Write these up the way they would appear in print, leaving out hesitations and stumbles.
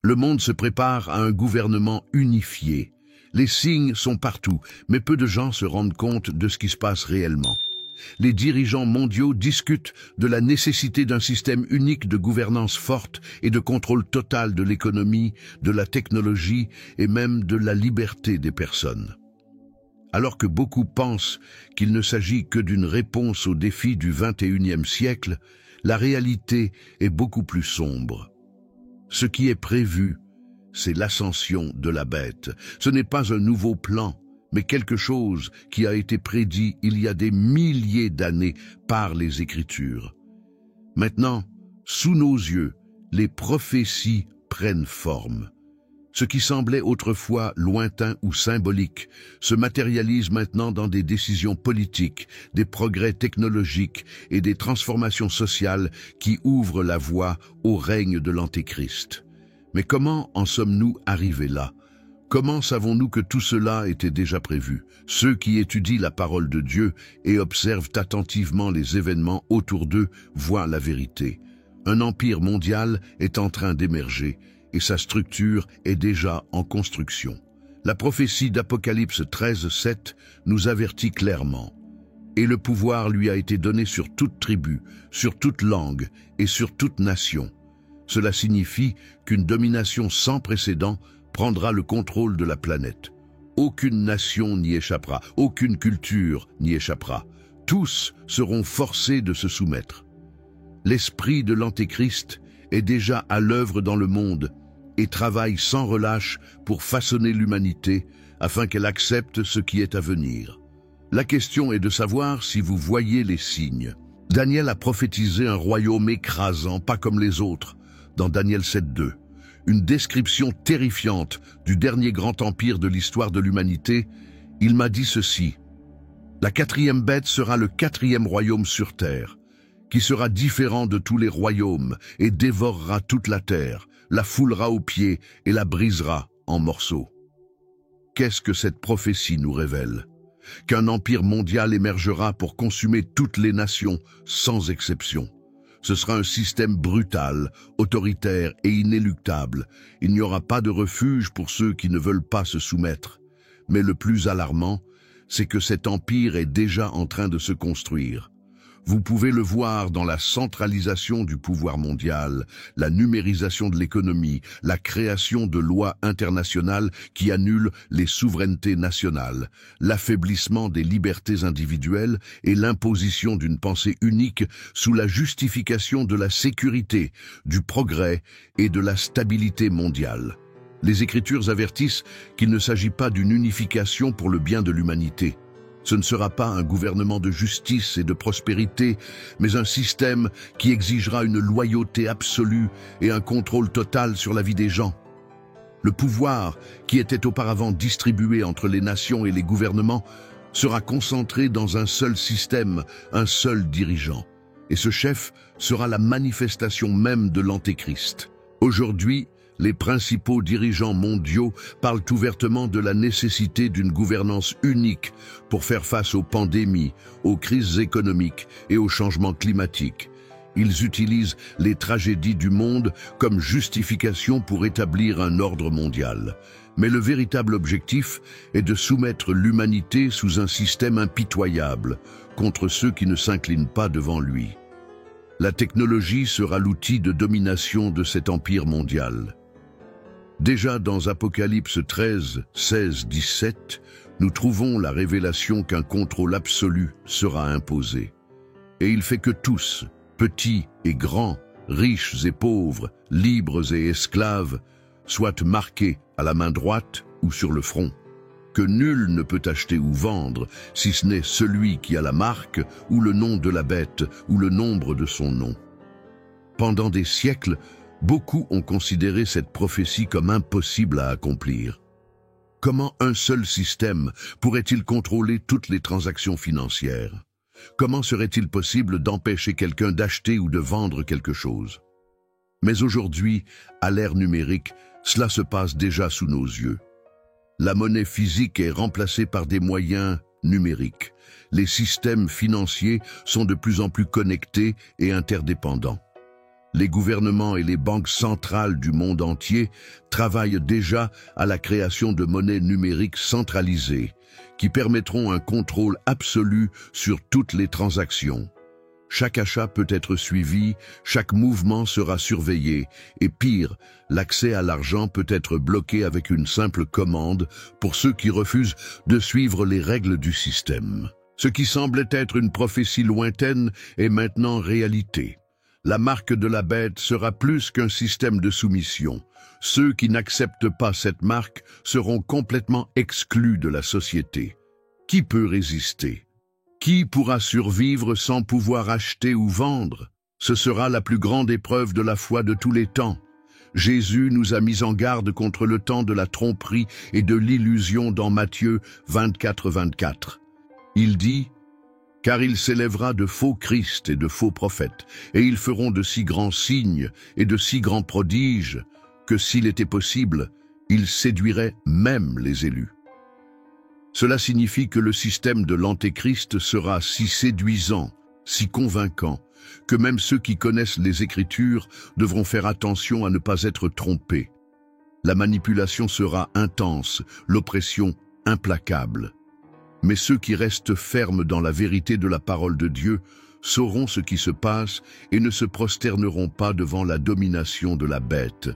Le monde se prépare à un gouvernement unifié. Les signes sont partout, mais peu de gens se rendent compte de ce qui se passe réellement. Les dirigeants mondiaux discutent de la nécessité d'un système unique de gouvernance forte et de contrôle total de l'économie, de la technologie et même de la liberté des personnes. Alors que beaucoup pensent qu'il ne s'agit que d'une réponse aux défis du XXIe siècle, la réalité est beaucoup plus sombre. Ce qui est prévu, c'est l'ascension de la bête. Ce n'est pas un nouveau plan, mais quelque chose qui a été prédit il y a des milliers d'années par les Écritures. Maintenant, sous nos yeux, les prophéties prennent forme. Ce qui semblait autrefois lointain ou symbolique se matérialise maintenant dans des décisions politiques, des progrès technologiques et des transformations sociales qui ouvrent la voie au règne de l'Antéchrist. Mais comment en sommes-nous arrivés là? Comment savons-nous que tout cela était déjà prévu? Ceux qui étudient la parole de Dieu et observent attentivement les événements autour d'eux voient la vérité. Un empire mondial est en train d'émerger et sa structure est déjà en construction. La prophétie d'Apocalypse 13:7 nous avertit clairement. Et le pouvoir lui a été donné sur toute tribu, sur toute langue et sur toute nation. Cela signifie qu'une domination sans précédent prendra le contrôle de la planète. Aucune nation n'y échappera, aucune culture n'y échappera. Tous seront forcés de se soumettre. L'esprit de l'Antéchrist est déjà à l'œuvre dans le monde et travaille sans relâche pour façonner l'humanité afin qu'elle accepte ce qui est à venir. La question est de savoir si vous voyez les signes. Daniel a prophétisé un royaume écrasant, pas comme les autres, dans Daniel 7:2. Une description terrifiante du dernier grand empire de l'histoire de l'humanité. Il m'a dit ceci: la quatrième bête sera le quatrième royaume sur terre, qui sera différent de tous les royaumes et dévorera toute la terre, la foulera aux pieds et la brisera en morceaux. Qu'est-ce que cette prophétie nous révèle? Qu'un empire mondial émergera pour consumer toutes les nations, sans exception. Ce sera un système brutal, autoritaire et inéluctable. Il n'y aura pas de refuge pour ceux qui ne veulent pas se soumettre. Mais le plus alarmant, c'est que cet empire est déjà en train de se construire. Vous pouvez le voir dans la centralisation du pouvoir mondial, la numérisation de l'économie, la création de lois internationales qui annulent les souverainetés nationales, l'affaiblissement des libertés individuelles et l'imposition d'une pensée unique sous la justification de la sécurité, du progrès et de la stabilité mondiale. Les Écritures avertissent qu'il ne s'agit pas d'une unification pour le bien de l'humanité. Ce ne sera pas un gouvernement de justice et de prospérité, mais un système qui exigera une loyauté absolue et un contrôle total sur la vie des gens. Le pouvoir, qui était auparavant distribué entre les nations et les gouvernements, sera concentré dans un seul système, un seul dirigeant. Et ce chef sera la manifestation même de l'Antéchrist. Aujourd'hui, les principaux dirigeants mondiaux parlent ouvertement de la nécessité d'une gouvernance unique pour faire face aux pandémies, aux crises économiques et aux changements climatiques. Ils utilisent les tragédies du monde comme justification pour établir un ordre mondial. Mais le véritable objectif est de soumettre l'humanité sous un système impitoyable contre ceux qui ne s'inclinent pas devant lui. La technologie sera l'outil de domination de cet empire mondial. Déjà dans Apocalypse 13, 16, 17, nous trouvons la révélation qu'un contrôle absolu sera imposé. Et il fait que tous, petits et grands, riches et pauvres, libres et esclaves, soient marqués à la main droite ou sur le front. Que nul ne peut acheter ou vendre, si ce n'est celui qui a la marque ou le nom de la bête ou le nombre de son nom. Pendant des siècles, beaucoup ont considéré cette prophétie comme impossible à accomplir. Comment un seul système pourrait-il contrôler toutes les transactions financières? Comment serait-il possible d'empêcher quelqu'un d'acheter ou de vendre quelque chose? Mais aujourd'hui, à l'ère numérique, cela se passe déjà sous nos yeux. La monnaie physique est remplacée par des moyens numériques. Les systèmes financiers sont de plus en plus connectés et interdépendants. Les gouvernements et les banques centrales du monde entier travaillent déjà à la création de monnaies numériques centralisées qui permettront un contrôle absolu sur toutes les transactions. Chaque achat peut être suivi, chaque mouvement sera surveillé, et pire, l'accès à l'argent peut être bloqué avec une simple commande pour ceux qui refusent de suivre les règles du système. Ce qui semblait être une prophétie lointaine est maintenant réalité. La marque de la bête sera plus qu'un système de soumission. Ceux qui n'acceptent pas cette marque seront complètement exclus de la société. Qui peut résister? Qui pourra survivre sans pouvoir acheter ou vendre? Ce sera la plus grande épreuve de la foi de tous les temps. Jésus nous a mis en garde contre le temps de la tromperie et de l'illusion dans Matthieu 24:24. Il dit: « Car il s'élèvera de faux Christ et de faux prophètes, et ils feront de si grands signes et de si grands prodiges, que s'il était possible, ils séduiraient même les élus. » Cela signifie que le système de l'Antéchrist sera si séduisant, si convaincant, que même ceux qui connaissent les Écritures devront faire attention à ne pas être trompés. La manipulation sera intense, l'oppression implacable. Mais ceux qui restent fermes dans la vérité de la parole de Dieu sauront ce qui se passe et ne se prosterneront pas devant la domination de la bête.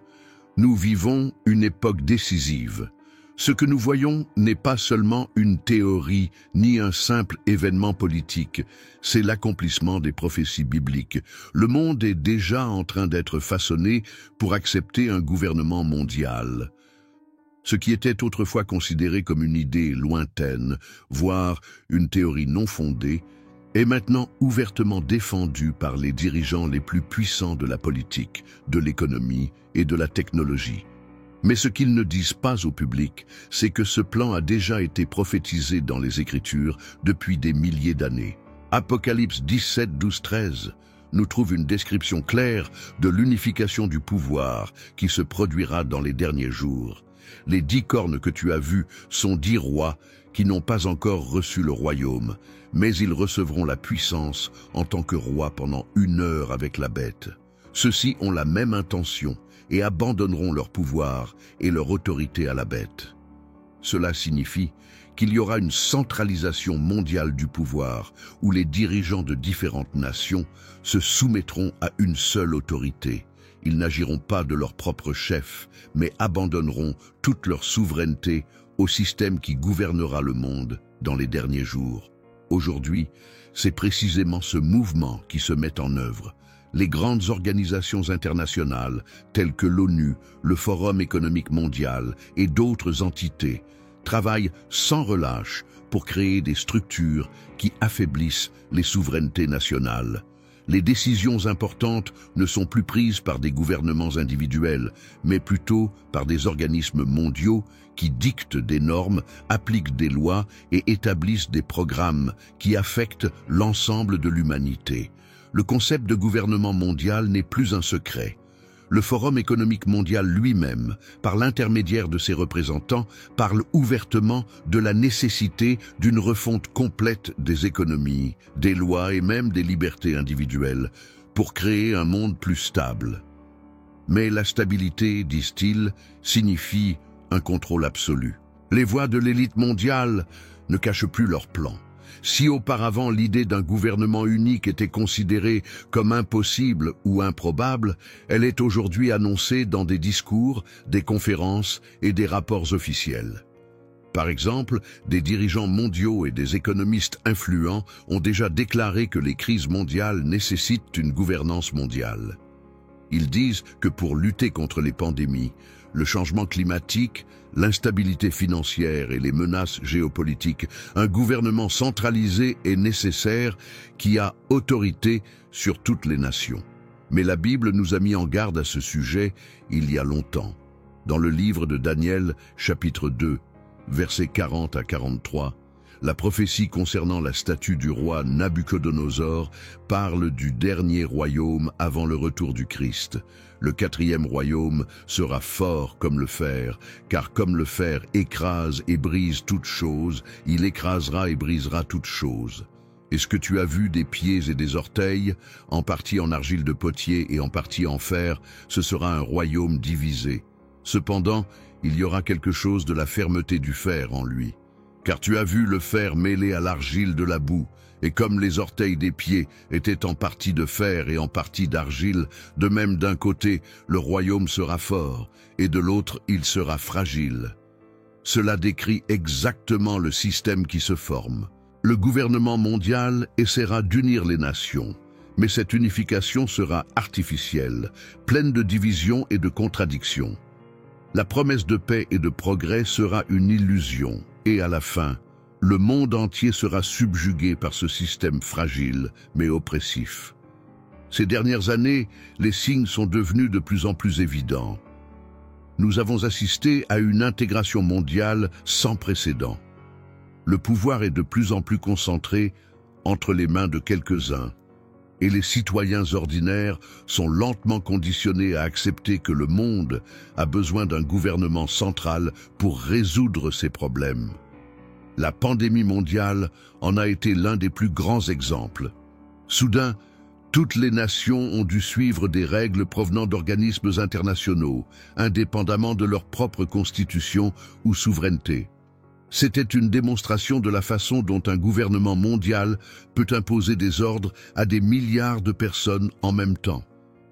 Nous vivons une époque décisive. Ce que nous voyons n'est pas seulement une théorie ni un simple événement politique, c'est l'accomplissement des prophéties bibliques. Le monde est déjà en train d'être façonné pour accepter un gouvernement mondial. Ce qui était autrefois considéré comme une idée lointaine, voire une théorie non fondée, est maintenant ouvertement défendu par les dirigeants les plus puissants de la politique, de l'économie et de la technologie. Mais ce qu'ils ne disent pas au public, c'est que ce plan a déjà été prophétisé dans les Écritures depuis des milliers d'années. Apocalypse 17, 12, 13 nous trouve une description claire de l'unification du pouvoir qui se produira dans les derniers jours. Les 10 cornes que tu as vues sont 10 rois qui n'ont pas encore reçu le royaume, mais ils recevront la puissance en tant que rois pendant 1 heure avec la bête. Ceux-ci ont la même intention et abandonneront leur pouvoir et leur autorité à la bête. Cela signifie qu'il y aura une centralisation mondiale du pouvoir où les dirigeants de différentes nations se soumettront à une seule autorité. Ils n'agiront pas de leur propre chef, mais abandonneront toute leur souveraineté au système qui gouvernera le monde dans les derniers jours. Aujourd'hui, c'est précisément ce mouvement qui se met en œuvre. Les grandes organisations internationales, telles que l'ONU, le Forum économique mondial et d'autres entités, travaillent sans relâche pour créer des structures qui affaiblissent les souverainetés nationales. Les décisions importantes ne sont plus prises par des gouvernements individuels, mais plutôt par des organismes mondiaux qui dictent des normes, appliquent des lois et établissent des programmes qui affectent l'ensemble de l'humanité. Le concept de gouvernement mondial n'est plus un secret. Le Forum économique mondial lui-même, par l'intermédiaire de ses représentants, parle ouvertement de la nécessité d'une refonte complète des économies, des lois et même des libertés individuelles, pour créer un monde plus stable. Mais la stabilité, disent-ils, signifie un contrôle absolu. Les voix de l'élite mondiale ne cachent plus leurs plans. Si auparavant l'idée d'un gouvernement unique était considérée comme impossible ou improbable, elle est aujourd'hui annoncée dans des discours, des conférences et des rapports officiels. Par exemple, des dirigeants mondiaux et des économistes influents ont déjà déclaré que les crises mondiales nécessitent une gouvernance mondiale. Ils disent que pour lutter contre les pandémies, le changement climatique, l'instabilité financière et les menaces géopolitiques, un gouvernement centralisé est nécessaire qui a autorité sur toutes les nations. Mais la Bible nous a mis en garde à ce sujet il y a longtemps. Dans le livre de Daniel, chapitre 2, versets 40 à 43, la prophétie concernant la statue du roi Nabuchodonosor parle du dernier royaume avant le retour du Christ. Le 4e royaume sera fort comme le fer, car comme le fer écrase et brise toute chose, il écrasera et brisera toute chose. Est-ce que tu as vu des pieds et des orteils, en partie en argile de potier et en partie en fer, ce sera un royaume divisé. Cependant, il y aura quelque chose de la fermeté du fer en lui. Car tu as vu le fer mêlé à l'argile de la boue, et comme les orteils des pieds étaient en partie de fer et en partie d'argile, de même d'un côté, le royaume sera fort, et de l'autre, il sera fragile. Cela décrit exactement le système qui se forme. Le gouvernement mondial essaiera d'unir les nations, mais cette unification sera artificielle, pleine de divisions et de contradictions. La promesse de paix et de progrès sera une illusion, et à la fin, le monde entier sera subjugué par ce système fragile mais oppressif. Ces dernières années, les signes sont devenus de plus en plus évidents. Nous avons assisté à une intégration mondiale sans précédent. Le pouvoir est de plus en plus concentré entre les mains de quelques-uns, et les citoyens ordinaires sont lentement conditionnés à accepter que le monde a besoin d'un gouvernement central pour résoudre ses problèmes. La pandémie mondiale en a été l'un des plus grands exemples. Soudain, toutes les nations ont dû suivre des règles provenant d'organismes internationaux, indépendamment de leur propre constitution ou souveraineté. C'était une démonstration de la façon dont un gouvernement mondial peut imposer des ordres à des milliards de personnes en même temps.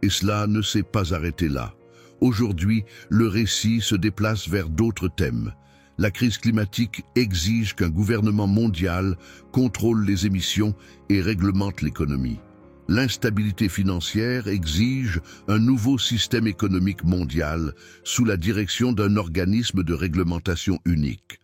Et cela ne s'est pas arrêté là. Aujourd'hui, le récit se déplace vers d'autres thèmes. La crise climatique exige qu'un gouvernement mondial contrôle les émissions et réglemente l'économie. L'instabilité financière exige un nouveau système économique mondial sous la direction d'un organisme de réglementation unique.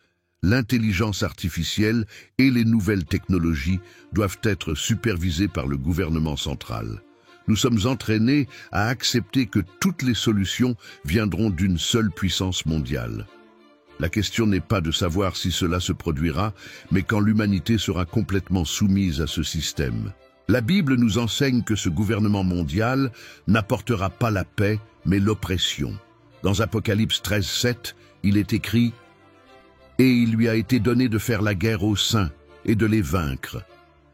L'intelligence artificielle et les nouvelles technologies doivent être supervisées par le gouvernement central. Nous sommes entraînés à accepter que toutes les solutions viendront d'une seule puissance mondiale. La question n'est pas de savoir si cela se produira, mais quand l'humanité sera complètement soumise à ce système. La Bible nous enseigne que ce gouvernement mondial n'apportera pas la paix, mais l'oppression. Dans Apocalypse 13:7, il est écrit « Et il lui a été donné de faire la guerre aux saints et de les vaincre.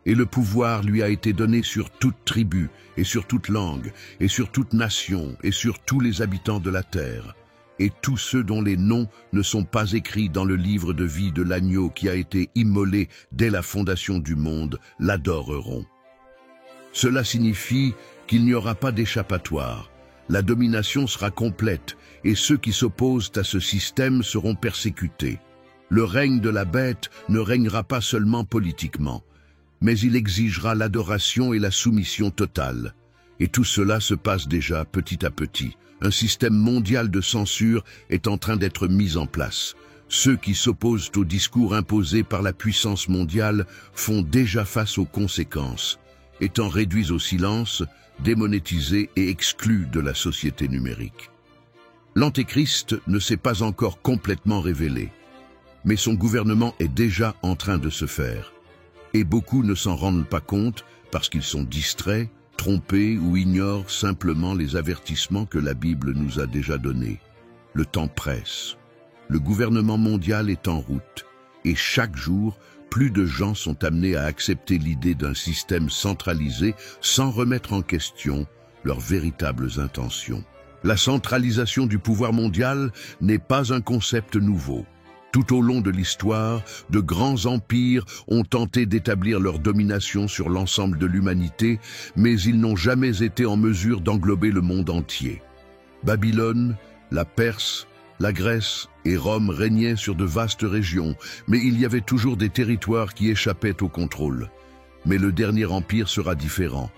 Et le pouvoir lui a été donné sur toute tribu, et sur toute langue, et sur toute nation, et sur tous les habitants de la terre. Et tous ceux dont les noms ne sont pas écrits dans le livre de vie de l'agneau qui a été immolé dès la fondation du monde l'adoreront. » Cela signifie qu'il n'y aura pas d'échappatoire. La domination sera complète, et ceux qui s'opposent à ce système seront persécutés. Le règne de la bête ne régnera pas seulement politiquement, mais il exigera l'adoration et la soumission totale. Et tout cela se passe déjà petit à petit. Un système mondial de censure est en train d'être mis en place. Ceux qui s'opposent au discours imposé par la puissance mondiale font déjà face aux conséquences, étant réduits au silence, démonétisés et exclus de la société numérique. L'Antéchrist ne s'est pas encore complètement révélé, mais son gouvernement est déjà en train de se faire. Et beaucoup ne s'en rendent pas compte parce qu'ils sont distraits, trompés ou ignorent simplement les avertissements que la Bible nous a déjà donnés. Le temps presse. Le gouvernement mondial est en route, et chaque jour, plus de gens sont amenés à accepter l'idée d'un système centralisé sans remettre en question leurs véritables intentions. La centralisation du pouvoir mondial n'est pas un concept nouveau. Tout au long de l'histoire, de grands empires ont tenté d'établir leur domination sur l'ensemble de l'humanité, mais ils n'ont jamais été en mesure d'englober le monde entier. Babylone, la Perse, la Grèce et Rome régnaient sur de vastes régions, mais il y avait toujours des territoires qui échappaient au contrôle. Mais le dernier empire sera différent.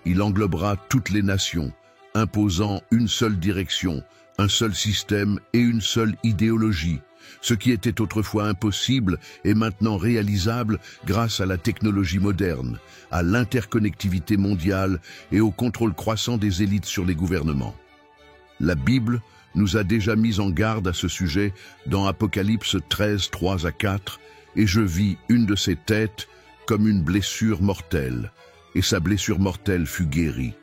Il englobera toutes les nations, imposant une seule direction, un seul système et une seule idéologie. Ce qui était autrefois impossible est maintenant réalisable grâce à la technologie moderne, à l'interconnectivité mondiale et au contrôle croissant des élites sur les gouvernements. La Bible nous a déjà mis en garde à ce sujet dans Apocalypse 13, 3 à 4, et je vis une de ses têtes comme une blessure mortelle, et sa blessure mortelle fut guérie.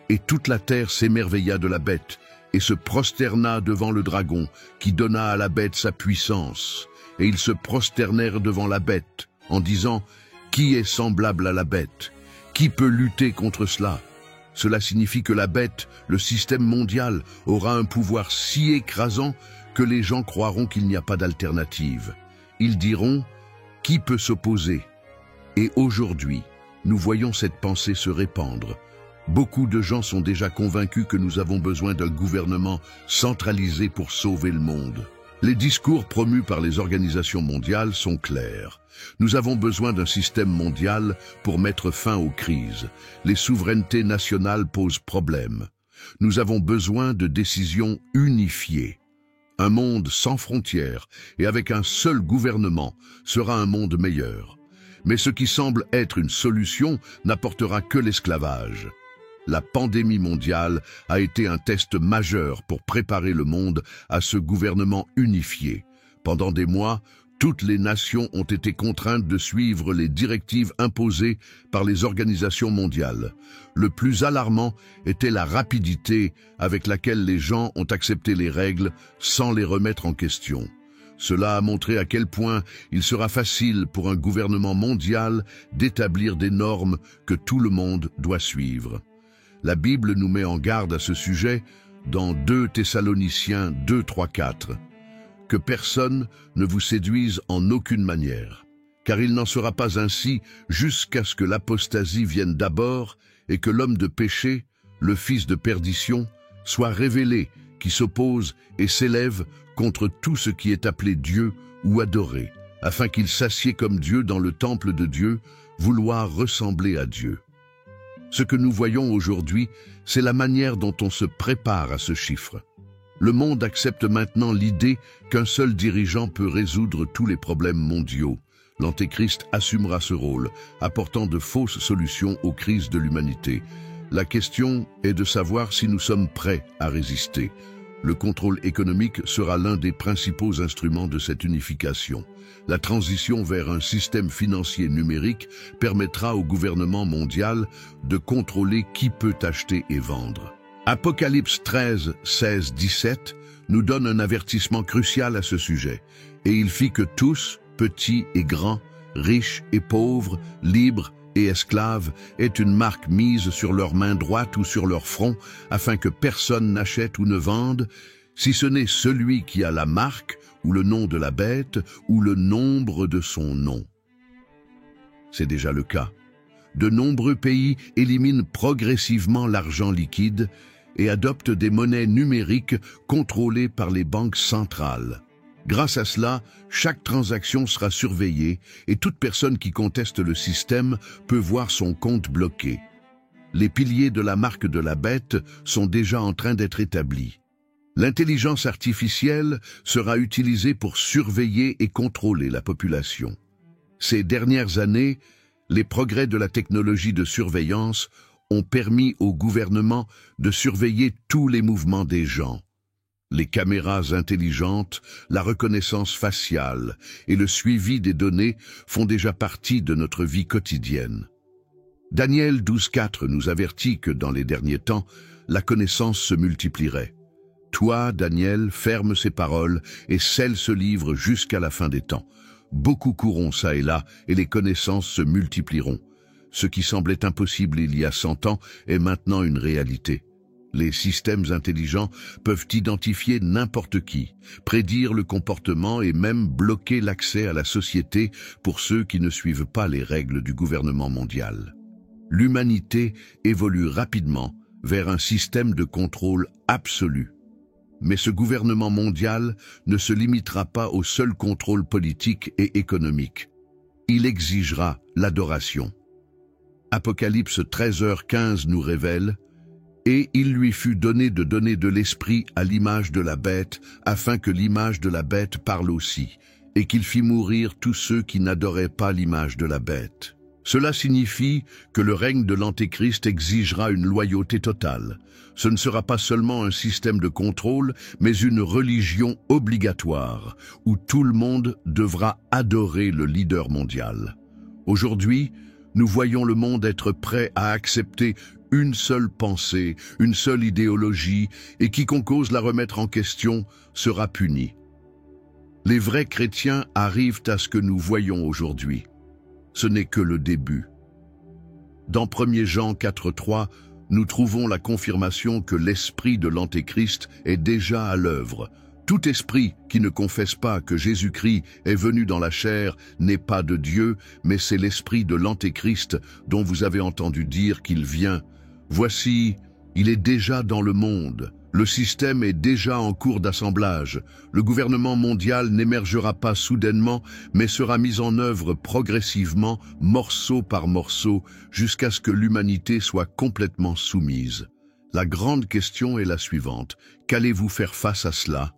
Et toute la terre s'émerveilla de la bête, et se prosterna devant le dragon, qui donna à la bête sa puissance. Et ils se prosternèrent devant la bête, en disant « Qui est semblable à la bête? Qui peut lutter contre cela? Cela signifie que la bête, le système mondial, aura un pouvoir si écrasant que les gens croiront qu'il n'y a pas d'alternative. Ils diront « Qui peut s'opposer ?» Et aujourd'hui, nous voyons cette pensée se répandre. Beaucoup de gens sont déjà convaincus que nous avons besoin d'un gouvernement centralisé pour sauver le monde. Les discours promus par les organisations mondiales sont clairs. Nous avons besoin d'un système mondial pour mettre fin aux crises. Les souverainetés nationales posent problème. Nous avons besoin de décisions unifiées. Un monde sans frontières et avec un seul gouvernement sera un monde meilleur. Mais ce qui semble être une solution n'apportera que l'esclavage. La pandémie mondiale a été un test majeur pour préparer le monde à ce gouvernement unifié. Pendant des mois, toutes les nations ont été contraintes de suivre les directives imposées par les organisations mondiales. Le plus alarmant était la rapidité avec laquelle les gens ont accepté les règles sans les remettre en question. Cela a montré à quel point il sera facile pour un gouvernement mondial d'établir des normes que tout le monde doit suivre. La Bible nous met en garde à ce sujet dans 2 Thessaloniciens 2, 3, 4. Que personne ne vous séduise en aucune manière, car il n'en sera pas ainsi jusqu'à ce que l'apostasie vienne d'abord et que l'homme de péché, le fils de perdition, soit révélé, qui s'oppose et s'élève contre tout ce qui est appelé Dieu ou adoré, afin qu'il s'assied comme Dieu dans le temple de Dieu, vouloir ressembler à Dieu. Ce que nous voyons aujourd'hui, c'est la manière dont on se prépare à ce chiffre. Le monde accepte maintenant l'idée qu'un seul dirigeant peut résoudre tous les problèmes mondiaux. L'Antéchrist assumera ce rôle, apportant de fausses solutions aux crises de l'humanité. La question est de savoir si nous sommes prêts à résister. Le contrôle économique sera l'un des principaux instruments de cette unification. La transition vers un système financier numérique permettra au gouvernement mondial de contrôler qui peut acheter et vendre. Apocalypse 13, 16, 17 nous donne un avertissement crucial à ce sujet. Et il fit que tous, petits et grands, riches et pauvres, libres et esclaves, aient une marque mise sur leur main droite ou sur leur front, afin que personne n'achète ou ne vende, si ce n'est celui qui a la marque, ou le nom de la bête, ou le nombre de son nom. C'est déjà le cas. De nombreux pays éliminent progressivement l'argent liquide et adoptent des monnaies numériques contrôlées par les banques centrales. Grâce à cela, chaque transaction sera surveillée et toute personne qui conteste le système peut voir son compte bloqué. Les piliers de la marque de la bête sont déjà en train d'être établis. L'intelligence artificielle sera utilisée pour surveiller et contrôler la population. Ces dernières années, les progrès de la technologie de surveillance ont permis au gouvernement de surveiller tous les mouvements des gens. Les caméras intelligentes, la reconnaissance faciale et le suivi des données font déjà partie de notre vie quotidienne. Daniel 12.4 nous avertit que dans les derniers temps, la connaissance se multiplierait. Toi, Daniel, ferme ces paroles et scelle ce livre jusqu'à la fin des temps. Beaucoup courront ça et là, et les connaissances se multiplieront. Ce qui semblait impossible il y a 100 ans est maintenant une réalité. Les systèmes intelligents peuvent identifier n'importe qui, prédire le comportement et même bloquer l'accès à la société pour ceux qui ne suivent pas les règles du gouvernement mondial. L'humanité évolue rapidement vers un système de contrôle absolu. Mais ce gouvernement mondial ne se limitera pas au seul contrôle politique et économique. Il exigera l'adoration. Apocalypse 13h15 nous révèle « Et il lui fut donné de l'esprit à l'image de la bête, afin que l'image de la bête parle aussi, et qu'il fit mourir tous ceux qui n'adoraient pas l'image de la bête. » Cela signifie que le règne de l'Antéchrist exigera une loyauté totale. Ce ne sera pas seulement un système de contrôle, mais une religion obligatoire, où tout le monde devra adorer le leader mondial. Aujourd'hui, nous voyons le monde être prêt à accepter une seule pensée, une seule idéologie, et quiconque ose la remettre en question sera puni. Les vrais chrétiens arrivent à ce que nous voyons aujourd'hui. ce n'est que le début. Dans 1 Jean 4,3, nous trouvons la confirmation que l'esprit de l'Antéchrist est déjà à l'œuvre. Tout esprit qui ne confesse pas que Jésus-Christ est venu dans la chair n'est pas de Dieu, mais c'est l'esprit de l'Antéchrist dont vous avez entendu dire qu'il vient. Voici, il est déjà dans le monde. Le système est déjà en cours d'assemblage. Le gouvernement mondial n'émergera pas soudainement, mais sera mis en œuvre progressivement, morceau par morceau, jusqu'à ce que l'humanité soit complètement soumise. La grande question est la suivante. Qu'allez-vous faire face à cela?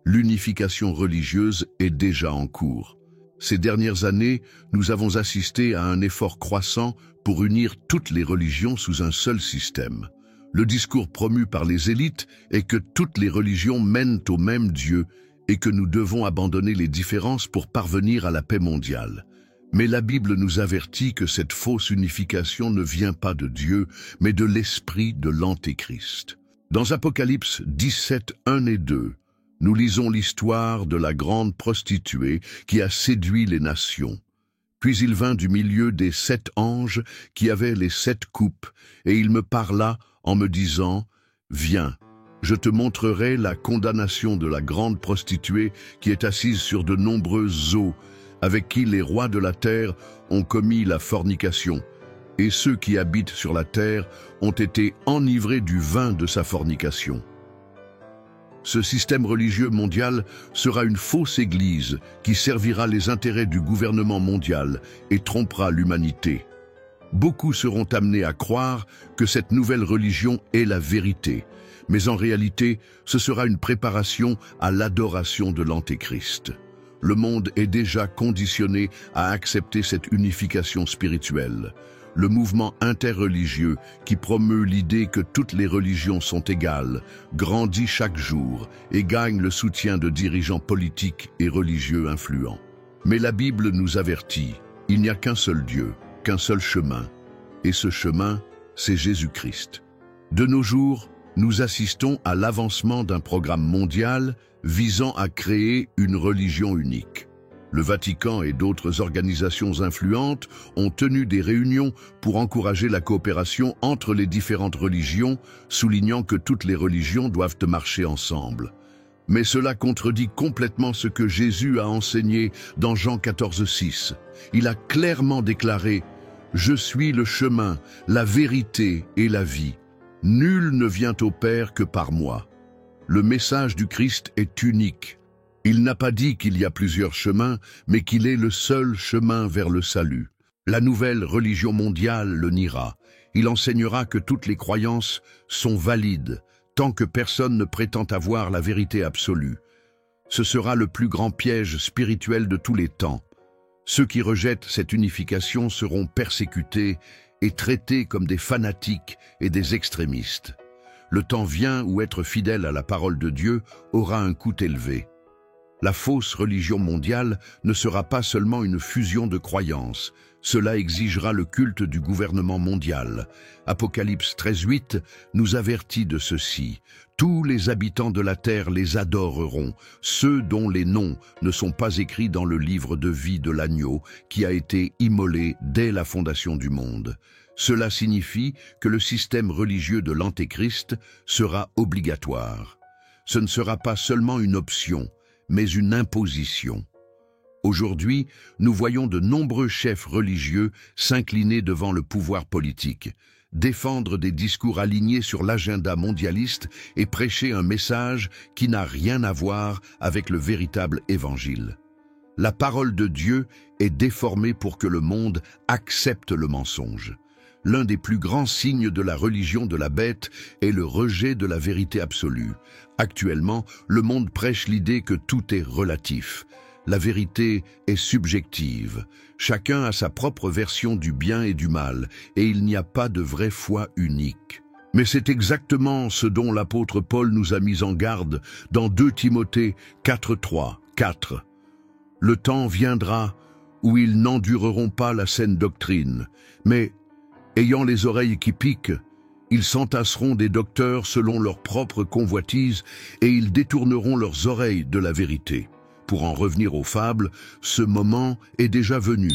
L'unification religieuse est déjà en cours. Ces dernières années, nous avons assisté à un effort croissant pour unir toutes les religions sous un seul système. Le discours promu par les élites est que toutes les religions mènent au même Dieu et que nous devons abandonner les différences pour parvenir à la paix mondiale. Mais la Bible nous avertit que cette fausse unification ne vient pas de Dieu, mais de l'esprit de l'Antéchrist. Dans Apocalypse 17, 1 et 2, nous lisons l'histoire de la grande prostituée qui a séduit les nations. Puis il vint du milieu des 7 anges qui avaient les 7 coupes, et il me parla en me disant « Viens, je te montrerai la condamnation de la grande prostituée qui est assise sur de nombreuses eaux, avec qui les rois de la terre ont commis la fornication, et ceux qui habitent sur la terre ont été enivrés du vin de sa fornication. » Ce système religieux mondial sera une fausse église qui servira les intérêts du gouvernement mondial et trompera l'humanité. Beaucoup seront amenés à croire que cette nouvelle religion est la vérité, mais en réalité, ce sera une préparation à l'adoration de l'Antéchrist. Le monde est déjà conditionné à accepter cette unification spirituelle. Le mouvement interreligieux qui promeut l'idée que toutes les religions sont égales, grandit chaque jour et gagne le soutien de dirigeants politiques et religieux influents. Mais la Bible nous avertit, il n'y a qu'un seul Dieu, qu'un seul chemin, et ce chemin, c'est Jésus-Christ. De nos jours, nous assistons à l'avancement d'un programme mondial visant à créer une religion unique. Le Vatican et d'autres organisations influentes ont tenu des réunions pour encourager la coopération entre les différentes religions, soulignant que toutes les religions doivent marcher ensemble. Mais cela contredit complètement ce que Jésus a enseigné dans Jean 14, 6. Il a clairement déclaré « Je suis le chemin, la vérité et la vie. Nul ne vient au Père que par moi. » Le message du Christ est unique. Il n'a pas dit qu'il y a plusieurs chemins, mais qu'il est le seul chemin vers le salut. La nouvelle religion mondiale le niera. Il enseignera que toutes les croyances sont valides, tant que personne ne prétend avoir la vérité absolue. Ce sera le plus grand piège spirituel de tous les temps. Ceux qui rejettent cette unification seront persécutés et traités comme des fanatiques et des extrémistes. Le temps vient où être fidèle à la parole de Dieu aura un coût élevé. La fausse religion mondiale ne sera pas seulement une fusion de croyances, cela exigera le culte du gouvernement mondial. Apocalypse 13:8 nous avertit de ceci. Tous les habitants de la terre les adoreront, ceux dont les noms ne sont pas écrits dans le livre de vie de l'agneau qui a été immolé dès la fondation du monde. Cela signifie que le système religieux de l'Antéchrist sera obligatoire. Ce ne sera pas seulement une option, mais une imposition. Aujourd'hui, nous voyons de nombreux chefs religieux s'incliner devant le pouvoir politique, défendre des discours alignés sur l'agenda mondialiste et prêcher un message qui n'a rien à voir avec le véritable évangile. La parole de Dieu est déformée pour que le monde accepte le mensonge. L'un des plus grands signes de la religion de la bête est le rejet de la vérité absolue. Actuellement, le monde prêche l'idée que tout est relatif. La vérité est subjective. Chacun a sa propre version du bien et du mal, et il n'y a pas de vraie foi unique. Mais c'est exactement ce dont l'apôtre Paul nous a mis en garde dans 2 Timothée 4:3, 4. Le temps viendra où ils n'endureront pas la saine doctrine, mais ayant les oreilles qui piquent, ils s'entasseront des docteurs selon leur propre convoitise et ils détourneront leurs oreilles de la vérité. Pour en revenir aux fables, ce moment est déjà venu.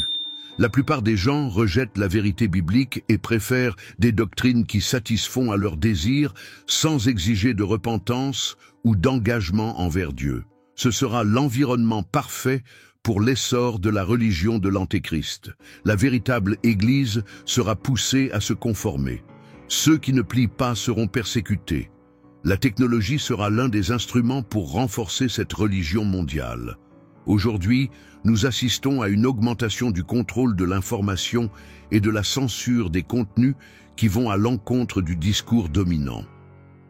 La plupart des gens rejettent la vérité biblique et préfèrent des doctrines qui satisfont à leurs désirs sans exiger de repentance ou d'engagement envers Dieu. Ce sera l'environnement parfait pour l'essor de la religion de l'Antéchrist. La véritable Église sera poussée à se conformer. Ceux qui ne plient pas seront persécutés. La technologie sera l'un des instruments pour renforcer cette religion mondiale. Aujourd'hui, nous assistons à une augmentation du contrôle de l'information et de la censure des contenus qui vont à l'encontre du discours dominant.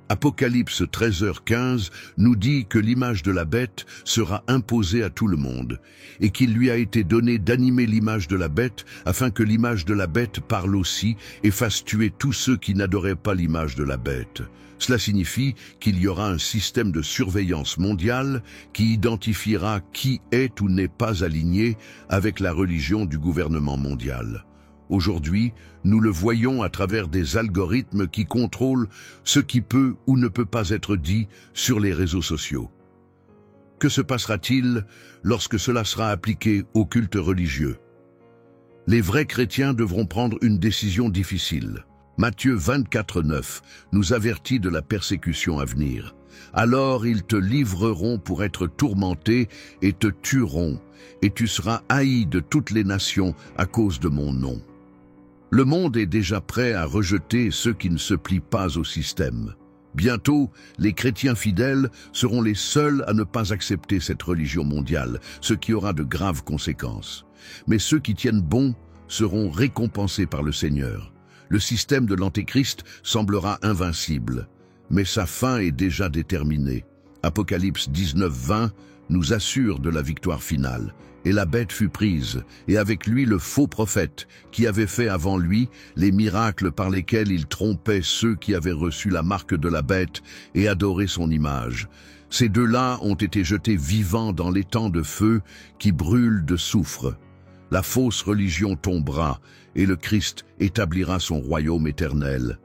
Apocalypse 13h15 nous dit que l'image de la bête sera imposée à tout le monde et qu'il lui a été donné d'animer l'image de la bête afin que l'image de la bête parle aussi et fasse tuer tous ceux qui n'adoraient pas l'image de la bête. Cela signifie qu'il y aura un système de surveillance mondiale qui identifiera qui est ou n'est pas aligné avec la religion du gouvernement mondial. Aujourd'hui, nous le voyons à travers des algorithmes qui contrôlent ce qui peut ou ne peut pas être dit sur les réseaux sociaux. Que se passera-t-il lorsque cela sera appliqué au culte religieux? Les vrais chrétiens devront prendre une décision difficile. Matthieu 24:9 nous avertit de la persécution à venir. Alors ils te livreront pour être tourmentés et te tueront, et tu seras haï de toutes les nations à cause de mon nom. Le monde est déjà prêt à rejeter ceux qui ne se plient pas au système. Bientôt, les chrétiens fidèles seront les seuls à ne pas accepter cette religion mondiale, ce qui aura de graves conséquences. Mais ceux qui tiennent bon seront récompensés par le Seigneur. Le système de l'Antéchrist semblera invincible, mais sa fin est déjà déterminée. Apocalypse 19:20 nous assure de la victoire finale. Et la bête fut prise, et avec lui le faux prophète, qui avait fait avant lui les miracles par lesquels il trompait ceux qui avaient reçu la marque de la bête et adoré son image. Ces deux-là ont été jetés vivants dans l'étang de feu qui brûle de soufre. La fausse religion tombera, et le Christ établira son royaume éternel.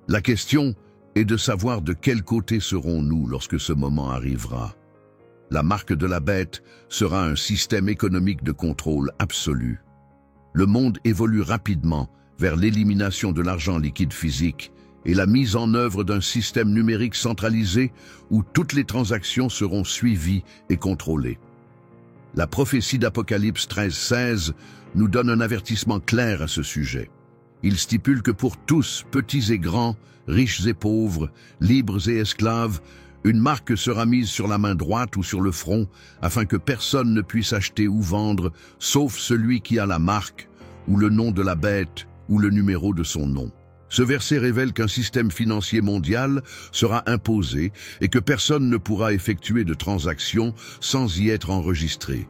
La question est de savoir de quel côté serons-nous lorsque ce moment arrivera. La marque de la bête sera un système économique de contrôle absolu. Le monde évolue rapidement vers l'élimination de l'argent liquide physique et la mise en œuvre d'un système numérique centralisé où toutes les transactions seront suivies et contrôlées. La prophétie d'Apocalypse 13:16 nous donne un avertissement clair à ce sujet. Il stipule que pour tous, petits et grands, riches et pauvres, libres et esclaves, une marque sera mise sur la main droite ou sur le front, afin que personne ne puisse acheter ou vendre, sauf celui qui a la marque, ou le nom de la bête, ou le numéro de son nom. Ce verset révèle qu'un système financier mondial sera imposé et que personne ne pourra effectuer de transactions sans y être enregistré.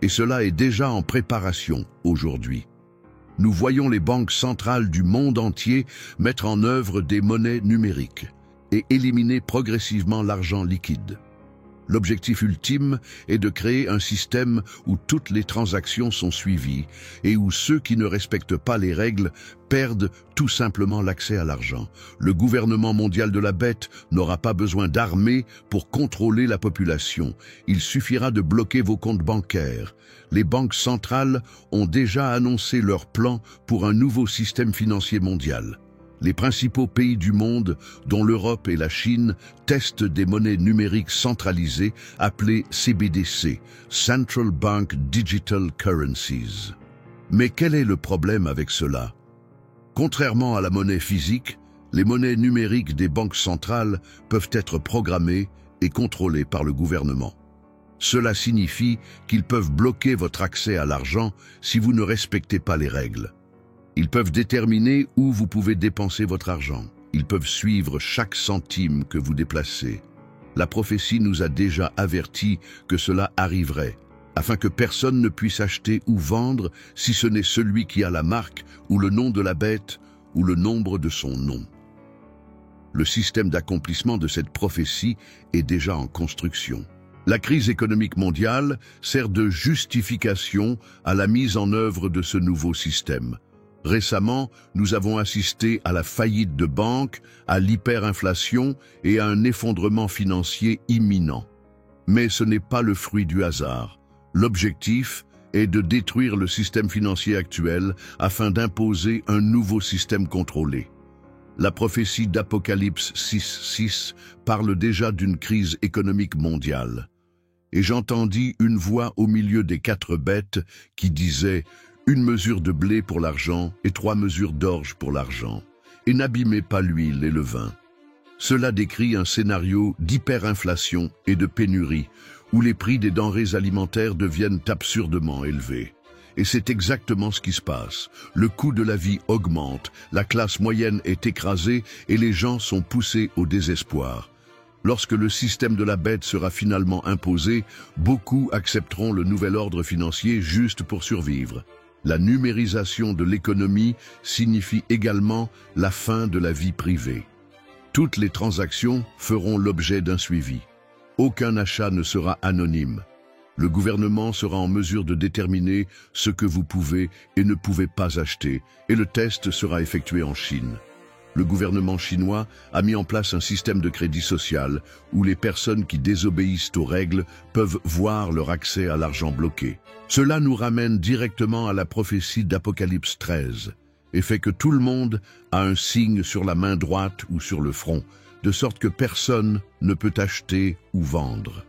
Et cela est déjà en préparation aujourd'hui. Nous voyons les banques centrales du monde entier mettre en œuvre des monnaies numériques et éliminer progressivement l'argent liquide. L'objectif ultime est de créer un système où toutes les transactions sont suivies et où ceux qui ne respectent pas les règles perdent tout simplement l'accès à l'argent. Le gouvernement mondial de la bête n'aura pas besoin d'armées pour contrôler la population. Il suffira de bloquer vos comptes bancaires. Les banques centrales ont déjà annoncé leur plan pour un nouveau système financier mondial. Les principaux pays du monde, dont l'Europe et la Chine, testent des monnaies numériques centralisées appelées CBDC, Central Bank Digital Currencies. Mais quel est le problème avec cela? Contrairement à la monnaie physique, les monnaies numériques des banques centrales peuvent être programmées et contrôlées par le gouvernement. Cela signifie qu'ils peuvent bloquer votre accès à l'argent si vous ne respectez pas les règles. Ils peuvent déterminer où vous pouvez dépenser votre argent. Ils peuvent suivre chaque centime que vous déplacez. La prophétie nous a déjà averti que cela arriverait, afin que personne ne puisse acheter ou vendre si ce n'est celui qui a la marque ou le nom de la bête ou le nombre de son nom. Le système d'accomplissement de cette prophétie est déjà en construction. La crise économique mondiale sert de justification à la mise en œuvre de ce nouveau système. Récemment, nous avons assisté à la faillite de banques, à l'hyperinflation et à un effondrement financier imminent. Mais ce n'est pas le fruit du hasard. L'objectif est de détruire le système financier actuel afin d'imposer un nouveau système contrôlé. La prophétie d'Apocalypse 6:6 parle déjà d'une crise économique mondiale. Et j'entendis une voix au milieu des 4 bêtes qui disait « Une mesure de blé pour l'argent et 3 mesures d'orge pour l'argent, et n'abîmez pas l'huile et le vin. » Cela décrit un scénario d'hyperinflation et de pénurie, où les prix des denrées alimentaires deviennent absurdement élevés. Et c'est exactement ce qui se passe. Le coût de la vie augmente, la classe moyenne est écrasée et les gens sont poussés au désespoir. Lorsque le système de la bête sera finalement imposé, beaucoup accepteront le nouvel ordre financier juste pour survivre. La numérisation de l'économie signifie également la fin de la vie privée. Toutes les transactions feront l'objet d'un suivi. Aucun achat ne sera anonyme. Le gouvernement sera en mesure de déterminer ce que vous pouvez et ne pouvez pas acheter, et le test sera effectué en Chine. Le gouvernement chinois a mis en place un système de crédit social où les personnes qui désobéissent aux règles peuvent voir leur accès à l'argent bloqué. Cela nous ramène directement à la prophétie d'Apocalypse 13 et fait que tout le monde a un signe sur la main droite ou sur le front, de sorte que personne ne peut acheter ou vendre.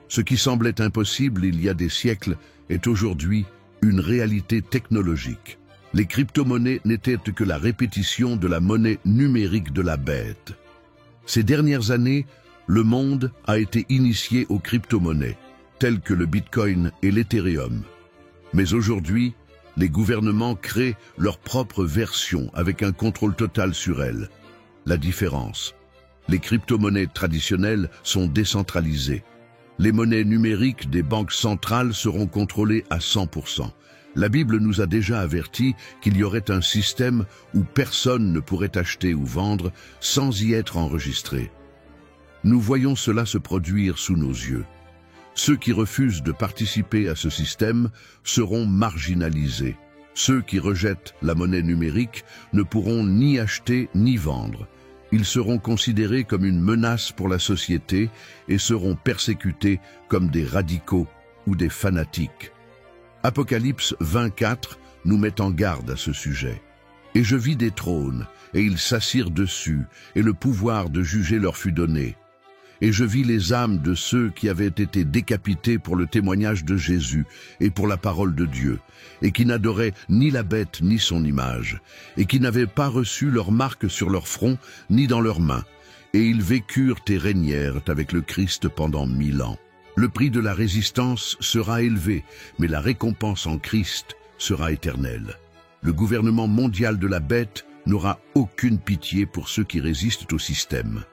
Ce qui semblait impossible il y a des siècles est aujourd'hui une réalité technologique. Les crypto-monnaies n'étaient que la répétition de la monnaie numérique de la bête. Ces dernières années, le monde a été initié aux crypto-monnaies, telles que le Bitcoin et l'Ethereum. Mais aujourd'hui, les gouvernements créent leur propre version avec un contrôle total sur elles. La différence: les crypto-monnaies traditionnelles sont décentralisées. Les monnaies numériques des banques centrales seront contrôlées à 100%. La Bible nous a déjà averti qu'il y aurait un système où personne ne pourrait acheter ou vendre sans y être enregistré. Nous voyons cela se produire sous nos yeux. Ceux qui refusent de participer à ce système seront marginalisés. Ceux qui rejettent la monnaie numérique ne pourront ni acheter ni vendre. Ils seront considérés comme une menace pour la société et seront persécutés comme des radicaux ou des fanatiques. Apocalypse 24 nous met en garde à ce sujet. « Et je vis des trônes, et ils s'assirent dessus, et le pouvoir de juger leur fut donné. Et je vis les âmes de ceux qui avaient été décapités pour le témoignage de Jésus et pour la parole de Dieu, et qui n'adoraient ni la bête ni son image, et qui n'avaient pas reçu leur marque sur leur front ni dans leurs mains. Et ils vécurent et régnèrent avec le Christ pendant 1000 ans. Le prix de la résistance sera élevé, mais la récompense en Christ sera éternelle. Le gouvernement mondial de la bête n'aura aucune pitié pour ceux qui résistent au système.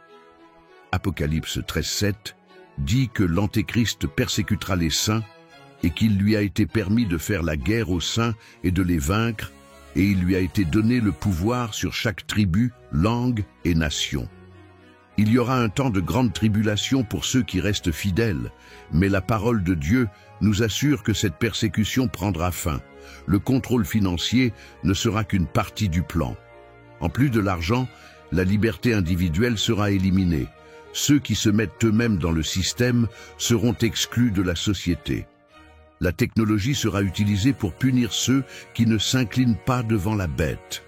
Apocalypse 13:7 dit que l'Antéchrist persécutera les saints et qu'il lui a été permis de faire la guerre aux saints et de les vaincre, et il lui a été donné le pouvoir sur chaque tribu, langue et nation. Il y aura un temps de grande tribulation pour ceux qui restent fidèles, mais la parole de Dieu nous assure que cette persécution prendra fin. Le contrôle financier ne sera qu'une partie du plan. En plus de l'argent, la liberté individuelle sera éliminée. Ceux qui se mettent eux-mêmes dans le système seront exclus de la société. La technologie sera utilisée pour punir ceux qui ne s'inclinent pas devant la bête.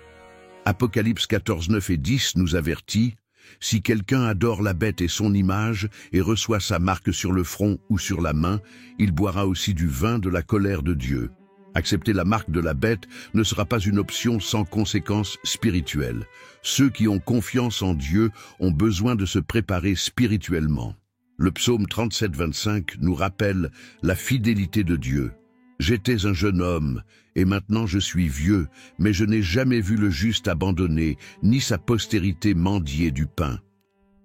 Apocalypse 14:9 et 10 nous avertit: « Si quelqu'un adore la bête et son image et reçoit sa marque sur le front ou sur la main, il boira aussi du vin de la colère de Dieu. » Accepter la marque de la bête ne sera pas une option sans conséquences spirituelles. Ceux qui ont confiance en Dieu ont besoin de se préparer spirituellement. Le psaume 37:25 nous rappelle la fidélité de Dieu. « J'étais un jeune homme, et maintenant je suis vieux, mais je n'ai jamais vu le juste abandonné, ni sa postérité mendier du pain. »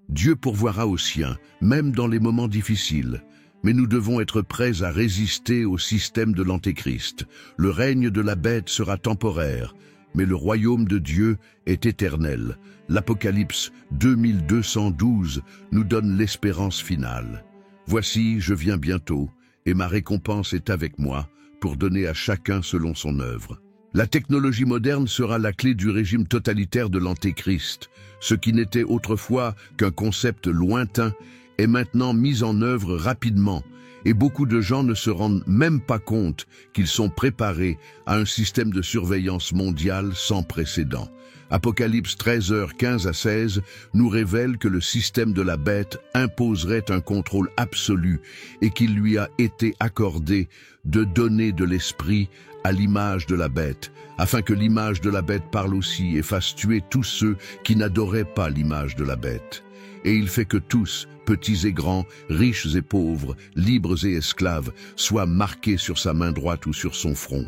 Dieu pourvoira aux siens, même dans les moments difficiles. Mais nous devons être prêts à résister au système de l'Antéchrist. Le règne de la bête sera temporaire, mais le royaume de Dieu est éternel. L'Apocalypse 2212 nous donne l'espérance finale. « Voici, je viens bientôt, et ma récompense est avec moi, pour donner à chacun selon son œuvre. » La technologie moderne sera la clé du régime totalitaire de l'Antéchrist. Ce qui n'était autrefois qu'un concept lointain est maintenant mis en œuvre rapidement, et beaucoup de gens ne se rendent même pas compte qu'ils sont préparés à un système de surveillance mondiale sans précédent. Apocalypse 13h15 à 16 nous révèle que le système de la bête imposerait un contrôle absolu et qu'il lui a été accordé de donner de l'esprit à l'image de la bête, afin que l'image de la bête parle aussi et fasse tuer tous ceux qui n'adoraient pas l'image de la bête. Et il fait que tous, petits et grands, riches et pauvres, libres et esclaves, soient marqués sur sa main droite ou sur son front.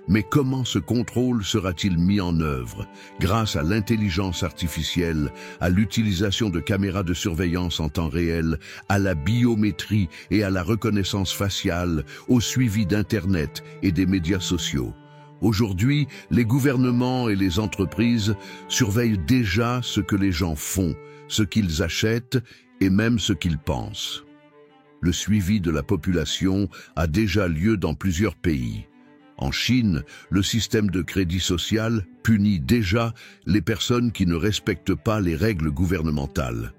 Mais comment ce contrôle sera-t-il mis en œuvre? Grâce à l'intelligence artificielle, à l'utilisation de caméras de surveillance en temps réel, à la biométrie et à la reconnaissance faciale, au suivi d'Internet et des médias sociaux. Aujourd'hui, les gouvernements et les entreprises surveillent déjà ce que les gens font, ce qu'ils achètent et même ce qu'ils pensent. Le suivi de la population a déjà lieu dans plusieurs pays. En Chine, le système de crédit social punit déjà les personnes qui ne respectent pas les règles gouvernementales.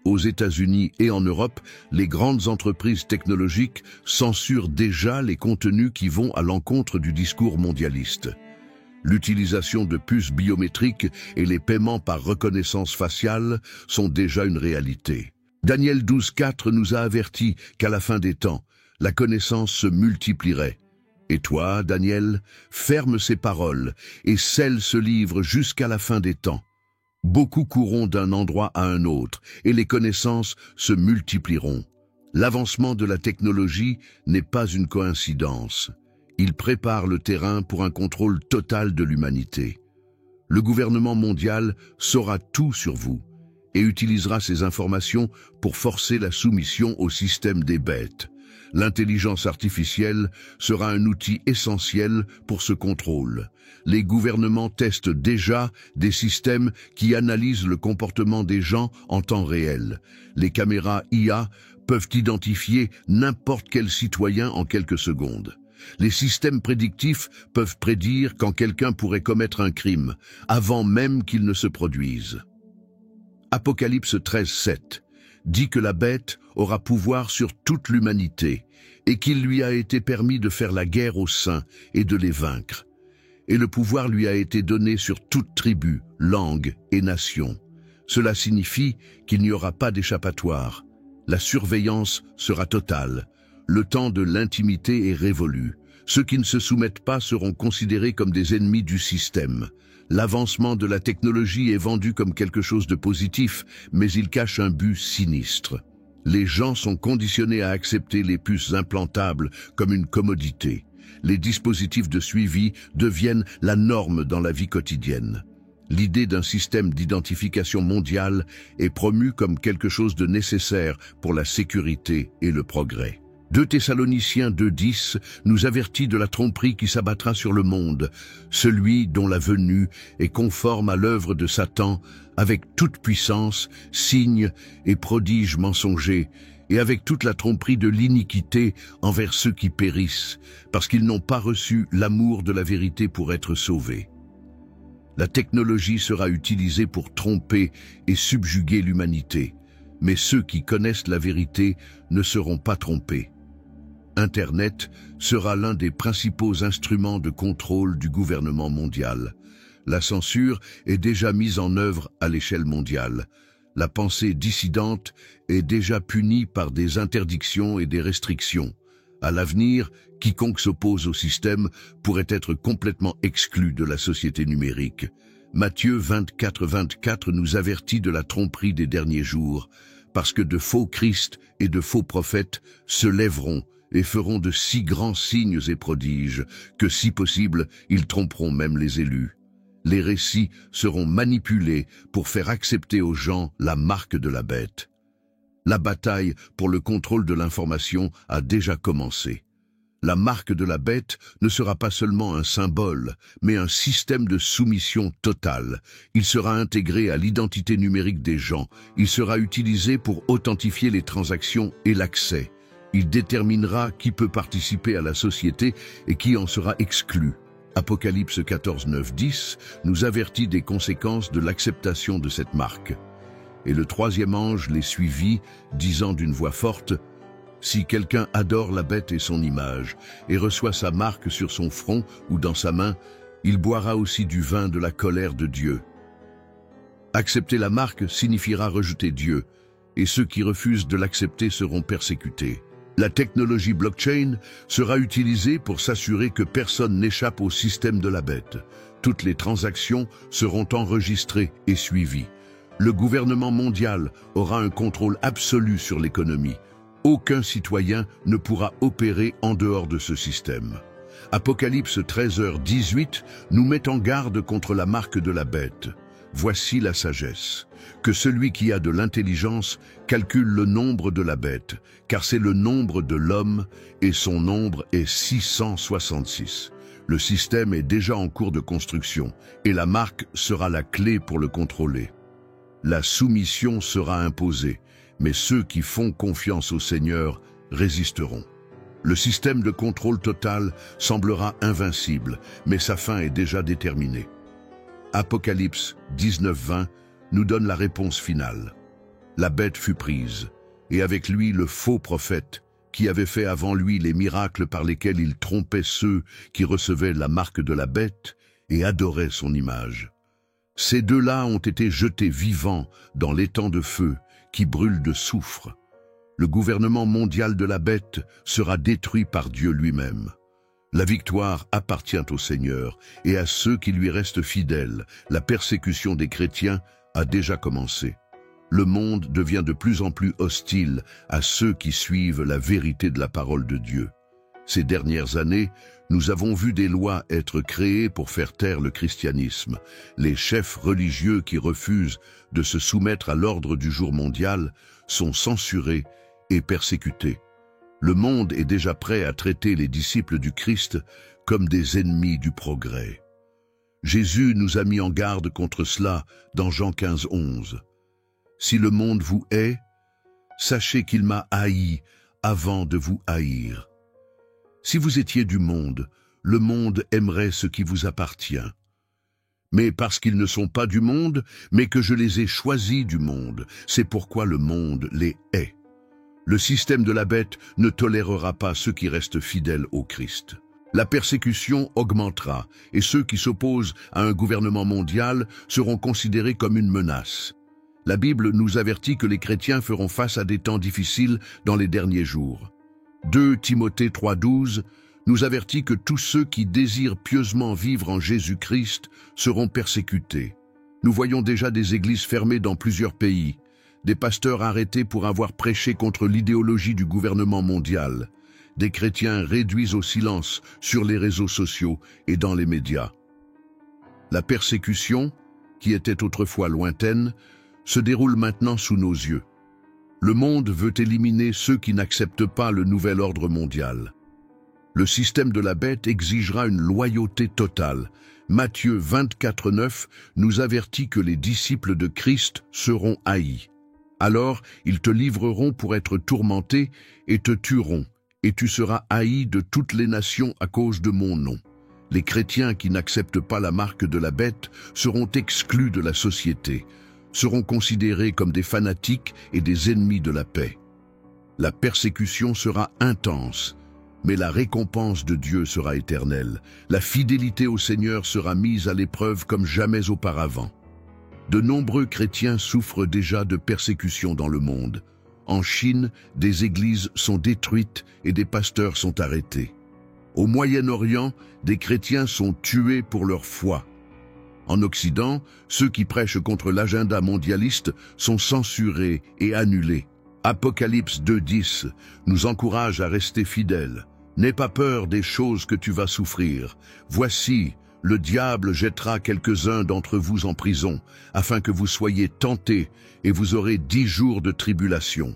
Aux États-Unis et en Europe, les grandes entreprises technologiques censurent déjà les contenus qui vont à l'encontre du discours mondialiste. L'utilisation de puces biométriques et les paiements par reconnaissance faciale sont déjà une réalité. Daniel 12,4 nous a averti qu'à la fin des temps, la connaissance se multiplierait. Et toi, Daniel, ferme ces paroles et scelle ce livre jusqu'à la fin des temps. Beaucoup courront d'un endroit à un autre et les connaissances se multiplieront. L'avancement de la technologie n'est pas une coïncidence. Il prépare le terrain pour un contrôle total de l'humanité. Le gouvernement mondial saura tout sur vous et utilisera ces informations pour forcer la soumission au système des bêtes. L'intelligence artificielle sera un outil essentiel pour ce contrôle. Les gouvernements testent déjà des systèmes qui analysent le comportement des gens en temps réel. Les caméras IA peuvent identifier n'importe quel citoyen en quelques secondes. Les systèmes prédictifs peuvent prédire quand quelqu'un pourrait commettre un crime, avant même qu'il ne se produise. Apocalypse 13,7 dit que la bête aura pouvoir sur toute l'humanité et qu'il lui a été permis de faire la guerre aux saints et de les vaincre. Et le pouvoir lui a été donné sur toute tribu, langue et nation. Cela signifie qu'il n'y aura pas d'échappatoire. La surveillance sera totale. Le temps de l'intimité est révolu. Ceux qui ne se soumettent pas seront considérés comme des ennemis du système. L'avancement de la technologie est vendu comme quelque chose de positif, mais il cache un but sinistre. Les gens sont conditionnés à accepter les puces implantables comme une commodité. Les dispositifs de suivi deviennent la norme dans la vie quotidienne. L'idée d'un système d'identification mondiale est promue comme quelque chose de nécessaire pour la sécurité et le progrès. 2 Thessaloniciens 2,10 nous avertit de la tromperie qui s'abattra sur le monde, celui dont la venue est conforme à l'œuvre de Satan, avec toute puissance, signes et prodiges mensongers, et avec toute la tromperie de l'iniquité envers ceux qui périssent, parce qu'ils n'ont pas reçu l'amour de la vérité pour être sauvés. La technologie sera utilisée pour tromper et subjuguer l'humanité, mais ceux qui connaissent la vérité ne seront pas trompés. Internet sera l'un des principaux instruments de contrôle du gouvernement mondial. La censure est déjà mise en œuvre à l'échelle mondiale. La pensée dissidente est déjà punie par des interdictions et des restrictions. À l'avenir, quiconque s'oppose au système pourrait être complètement exclu de la société numérique. Matthieu 24,24 nous avertit de la tromperie des derniers jours, parce que de faux Christ et de faux prophètes se lèveront et feront de si grands signes et prodiges que, si possible, ils tromperont même les élus. Les récits seront manipulés pour faire accepter aux gens la marque de la bête. La bataille pour le contrôle de l'information a déjà commencé. La marque de la bête ne sera pas seulement un symbole, mais un système de soumission totale. Il sera intégré à l'identité numérique des gens. Il sera utilisé pour authentifier les transactions et l'accès. Il déterminera qui peut participer à la société et qui en sera exclu. Apocalypse 14,9-10 nous avertit des conséquences de l'acceptation de cette marque. Et le 3e ange les suivit, disant d'une voix forte, Si quelqu'un adore la bête et son image, et reçoit sa marque sur son front ou dans sa main, il boira aussi du vin de la colère de Dieu. Accepter la marque signifiera rejeter Dieu, et ceux qui refusent de l'accepter seront persécutés. La technologie blockchain sera utilisée pour s'assurer que personne n'échappe au système de la bête. Toutes les transactions seront enregistrées et suivies. Le gouvernement mondial aura un contrôle absolu sur l'économie. Aucun citoyen ne pourra opérer en dehors de ce système. Apocalypse 13h18 nous met en garde contre la marque de la bête. Voici la sagesse. Que celui qui a de l'intelligence calcule le nombre de la bête, car c'est le nombre de l'homme, et son nombre est 666. Le système est déjà en cours de construction, et la marque sera la clé pour le contrôler. La soumission sera imposée, mais ceux qui font confiance au Seigneur résisteront. Le système de contrôle total semblera invincible, mais sa fin est déjà déterminée. Apocalypse 19-20 nous donne la réponse finale. La bête fut prise, et avec lui le faux prophète, qui avait fait avant lui les miracles par lesquels il trompait ceux qui recevaient la marque de la bête et adoraient son image. Ces deux-là ont été jetés vivants dans l'étang de feu qui brûle de soufre. Le gouvernement mondial de la bête sera détruit par Dieu lui-même. La victoire appartient au Seigneur et à ceux qui lui restent fidèles. La persécution des chrétiens a déjà commencé. Le monde devient de plus en plus hostile à ceux qui suivent la vérité de la parole de Dieu. Ces dernières années, nous avons vu des lois être créées pour faire taire le christianisme. Les chefs religieux qui refusent de se soumettre à l'ordre du jour mondial sont censurés et persécutés. Le monde est déjà prêt à traiter les disciples du Christ comme des ennemis du progrès. Jésus nous a mis en garde contre cela dans Jean 15:11. « Si le monde vous hait, sachez qu'il m'a haï avant de vous haïr. Si vous étiez du monde, le monde aimerait ce qui vous appartient. Mais parce qu'ils ne sont pas du monde, mais que je les ai choisis du monde, c'est pourquoi le monde les hait. Le système de la bête ne tolérera pas ceux qui restent fidèles au Christ. La persécution augmentera et ceux qui s'opposent à un gouvernement mondial seront considérés comme une menace. La Bible nous avertit que les chrétiens feront face à des temps difficiles dans les derniers jours. 2 Timothée 3:12 nous avertit que tous ceux qui désirent pieusement vivre en Jésus-Christ seront persécutés. Nous voyons déjà des églises fermées dans plusieurs pays, des pasteurs arrêtés pour avoir prêché contre l'idéologie du gouvernement mondial, des chrétiens réduits au silence sur les réseaux sociaux et dans les médias. La persécution, qui était autrefois lointaine, se déroule maintenant sous nos yeux. Le monde veut éliminer ceux qui n'acceptent pas le nouvel ordre mondial. Le système de la bête exigera une loyauté totale. Matthieu 24:9 nous avertit que les disciples de Christ seront haïs. Alors, ils te livreront pour être tourmentés et te tueront, et tu seras haï de toutes les nations à cause de mon nom. Les chrétiens qui n'acceptent pas la marque de la bête seront exclus de la société, seront considérés comme des fanatiques et des ennemis de la paix. La persécution sera intense, mais la récompense de Dieu sera éternelle. La fidélité au Seigneur sera mise à l'épreuve comme jamais auparavant. De nombreux chrétiens souffrent déjà de persécutions dans le monde. En Chine, des églises sont détruites et des pasteurs sont arrêtés. Au Moyen-Orient, des chrétiens sont tués pour leur foi. En Occident, ceux qui prêchent contre l'agenda mondialiste sont censurés et annulés. Apocalypse 2:10 nous encourage à rester fidèles. N'aie pas peur des choses que tu vas souffrir. Voici, le diable jettera quelques-uns d'entre vous en prison, afin que vous soyez tentés, et vous aurez 10 jours de tribulation.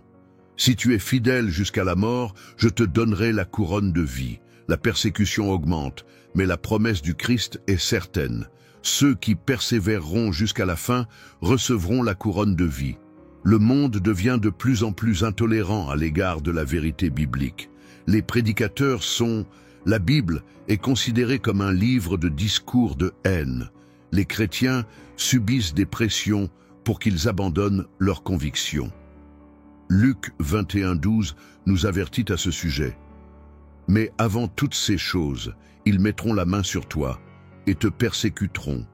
Si tu es fidèle jusqu'à la mort, je te donnerai la couronne de vie. La persécution augmente, mais la promesse du Christ est certaine. Ceux qui persévéreront jusqu'à la fin recevront la couronne de vie. Le monde devient de plus en plus intolérant à l'égard de la vérité biblique. Les prédicateurs sont... La Bible est considérée comme un livre de discours de haine. Les chrétiens subissent des pressions pour qu'ils abandonnent leurs convictions. Luc 21:12 nous avertit à ce sujet. « Mais avant toutes ces choses, ils mettront la main sur toi et te persécuteront,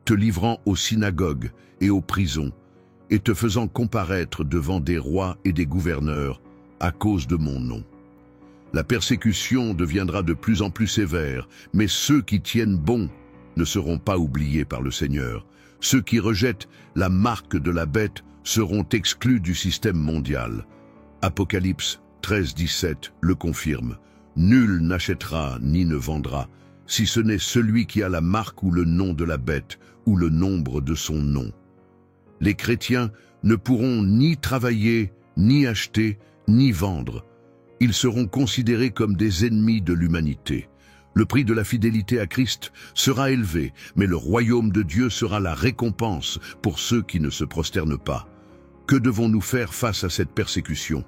te livrant aux synagogues et aux prisons, et te faisant comparaître devant des rois et des gouverneurs à cause de mon nom. La persécution deviendra de plus en plus sévère, mais ceux qui tiennent bon ne seront pas oubliés par le Seigneur. Ceux qui rejettent la marque de la bête seront exclus du système mondial. » Apocalypse 13:17 le confirme. Nul n'achètera ni ne vendra, si ce n'est celui qui a la marque ou le nom de la bête, ou le nombre de son nom. Les chrétiens ne pourront ni travailler, ni acheter, ni vendre. Ils seront considérés comme des ennemis de l'humanité. Le prix de la fidélité à Christ sera élevé, mais le royaume de Dieu sera la récompense pour ceux qui ne se prosternent pas. Que devons-nous faire face à cette persécution?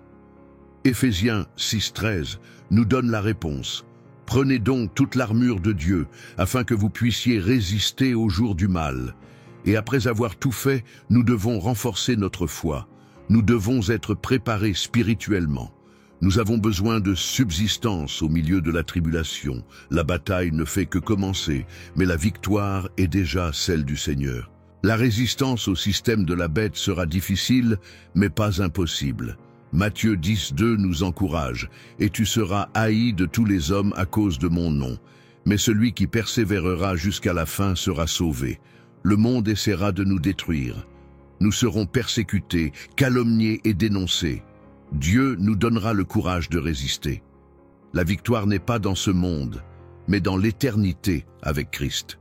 Éphésiens 6:13 nous donne la réponse. « Prenez donc toute l'armure de Dieu, afin que vous puissiez résister au jour du mal. Et après avoir tout fait, nous devons renforcer notre foi. Nous devons être préparés spirituellement. Nous avons besoin de subsistance au milieu de la tribulation. La bataille ne fait que commencer, mais la victoire est déjà celle du Seigneur. La résistance au système de la bête sera difficile, mais pas impossible. Matthieu 10:2 nous encourage, « Et tu seras haï de tous les hommes à cause de mon nom. Mais celui qui persévérera jusqu'à la fin sera sauvé. Le monde essaiera de nous détruire. Nous serons persécutés, calomniés et dénoncés. Dieu nous donnera le courage de résister. La victoire n'est pas dans ce monde, mais dans l'éternité avec Christ.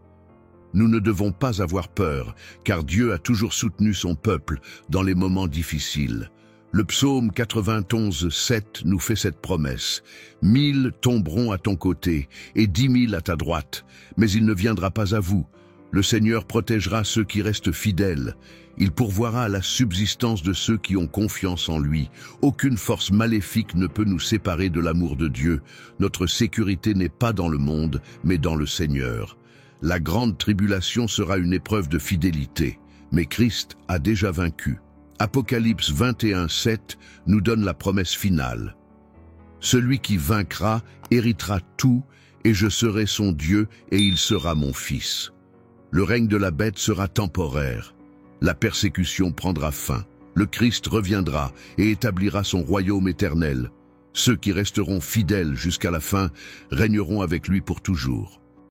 Nous ne devons pas avoir peur, car Dieu a toujours soutenu son peuple dans les moments difficiles. Le psaume 91:7 nous fait cette promesse. « 1000 tomberont à ton côté et 10 000 à ta droite, mais il ne viendra pas à vous. Le Seigneur protégera ceux qui restent fidèles. Il pourvoira à la subsistance de ceux qui ont confiance en lui. Aucune force maléfique ne peut nous séparer de l'amour de Dieu. Notre sécurité n'est pas dans le monde, mais dans le Seigneur. La grande tribulation sera une épreuve de fidélité, mais Christ a déjà vaincu. » Apocalypse 21:7 nous donne la promesse finale. « Celui qui vaincra héritera tout, et je serai son Dieu, et il sera mon fils. » Le règne de la bête sera temporaire. La persécution prendra fin. Le Christ reviendra et établira son royaume éternel. Ceux qui resteront fidèles jusqu'à la fin régneront avec lui pour toujours.